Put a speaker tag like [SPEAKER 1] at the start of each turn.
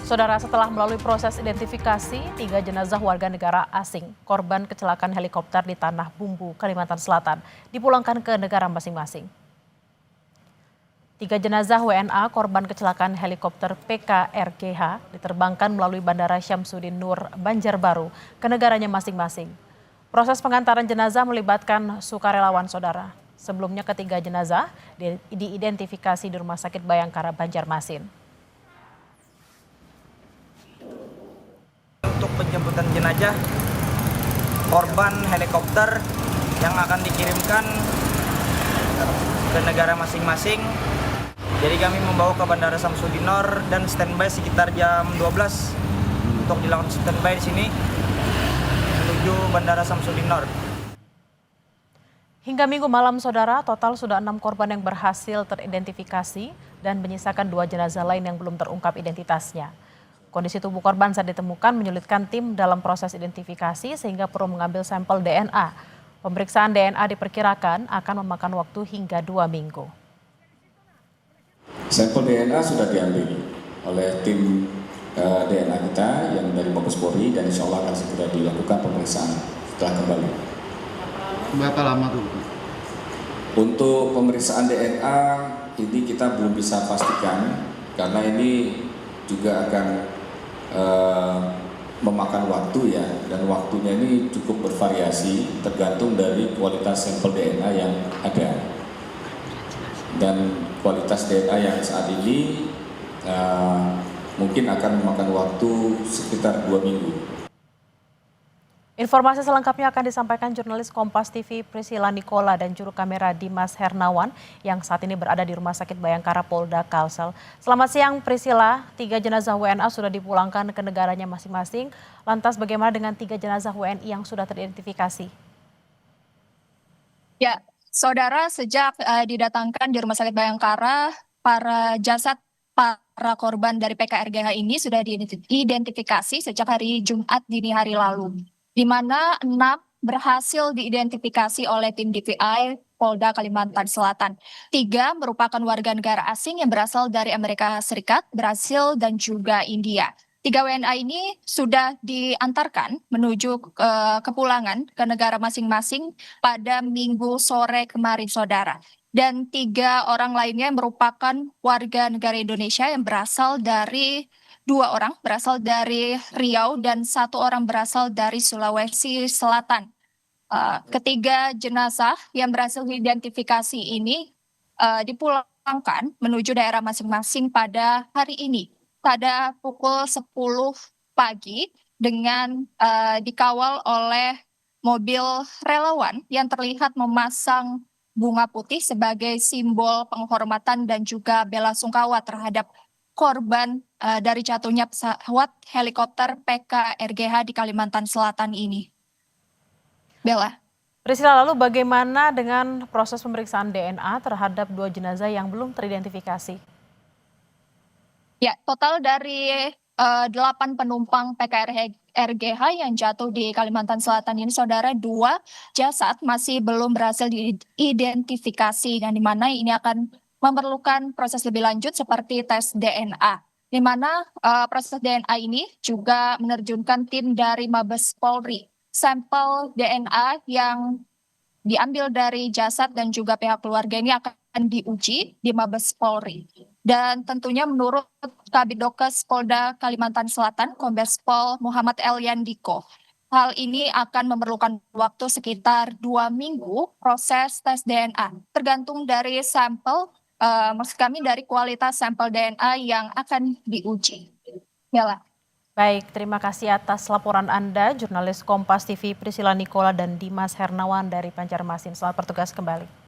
[SPEAKER 1] Saudara, setelah melalui proses identifikasi, 3 jenazah warga negara asing, korban kecelakaan helikopter di Tanah Bumbu, Kalimantan Selatan, dipulangkan ke negara masing-masing. 3 jenazah WNA korban kecelakaan helikopter PKRGH diterbangkan melalui Bandara Syamsuddin Nur, Banjarbaru, ke negaranya masing-masing. Proses pengantaran jenazah melibatkan sukarelawan, saudara. Sebelumnya ketiga jenazah diidentifikasi di Rumah Sakit Bayangkara, Banjarmasin.
[SPEAKER 2] Untuk penjemputan jenazah korban helikopter yang akan dikirimkan ke negara masing-masing. Jadi kami membawa ke Bandara Syamsuddin Nur dan standby sekitar jam 12 untuk dilakukan standby di sini menuju Bandara Syamsuddin Nur.
[SPEAKER 1] Hingga Minggu malam, saudara, total sudah 6 korban yang berhasil teridentifikasi dan menyisakan 2 jenazah lain yang belum terungkap identitasnya. Kondisi tubuh korban saat ditemukan menyulitkan tim dalam proses identifikasi sehingga perlu mengambil sampel DNA. Pemeriksaan DNA diperkirakan akan memakan waktu hingga 2 minggu.
[SPEAKER 3] Sampel DNA sudah diambil oleh tim DNA kita yang dari Mabes Polri dan insya Allah akan segera dilakukan pemeriksaan setelah kembali.
[SPEAKER 4] Berapa lama tuh?
[SPEAKER 3] Untuk pemeriksaan DNA ini kita belum bisa pastikan karena ini juga akan memakan waktu ya, dan waktunya ini cukup bervariasi tergantung dari kualitas sampel DNA yang ada. Dan kualitas DNA yang saat ini mungkin akan memakan waktu sekitar 2 minggu.
[SPEAKER 1] Informasi selengkapnya akan disampaikan jurnalis Kompas TV Priscila Nikola dan juru kamera Dimas Hernawan yang saat ini berada di Rumah Sakit Bayangkara Polda Kalsel. Selamat siang Priscila, 3 jenazah WNA sudah dipulangkan ke negaranya masing-masing. Lantas bagaimana dengan 3 jenazah WNI yang sudah teridentifikasi?
[SPEAKER 5] Ya, saudara, sejak didatangkan di Rumah Sakit Bayangkara, para korban dari PKRGH ini sudah diidentifikasi sejak hari Jumat dini hari lalu, di mana 6 berhasil diidentifikasi oleh tim DVI Polda Kalimantan Selatan. 3 merupakan warga negara asing yang berasal dari Amerika Serikat, Brasil, dan juga India. 3 WNA ini sudah diantarkan menuju kepulangan ke negara masing-masing pada Minggu sore kemarin, saudara. Dan 3 orang lainnya merupakan warga negara Indonesia yang berasal dari 2 orang berasal dari Riau dan 1 orang berasal dari Sulawesi Selatan. Ketiga jenazah yang berhasil diidentifikasi ini dipulangkan menuju daerah masing-masing pada hari ini pada pukul 10 pagi dengan dikawal oleh mobil relawan yang terlihat memasang bunga putih sebagai simbol penghormatan dan juga bela sungkawa terhadap korban dari jatuhnya pesawat helikopter PKRGH di Kalimantan Selatan ini. Bella.
[SPEAKER 1] Priscila, lalu bagaimana dengan proses pemeriksaan DNA terhadap 2 jenazah yang belum teridentifikasi?
[SPEAKER 5] Ya, total dari 8 penumpang PKRGH yang jatuh di Kalimantan Selatan ini, saudara, 2 jasad masih belum berhasil diidentifikasi, dan di mana ini akan memerlukan proses lebih lanjut seperti tes DNA. Di mana proses DNA ini juga menerjunkan tim dari Mabes Polri. Sampel DNA yang diambil dari jasad dan juga pihak keluarga ini akan diuji di Mabes Polri. Dan tentunya menurut Kabidokes Polda Kalimantan Selatan, Kombes Pol Muhammad Elyandiko, hal ini akan memerlukan waktu sekitar 2 minggu proses tes DNA. Tergantung dari sampel, maksud kami dari kualitas sampel DNA yang akan diuji. Bella.
[SPEAKER 1] Baik, terima kasih atas laporan Anda, jurnalis Kompas TV Priscila Nikola dan Dimas Hernawan dari Banjarmasin. Selamat bertugas kembali.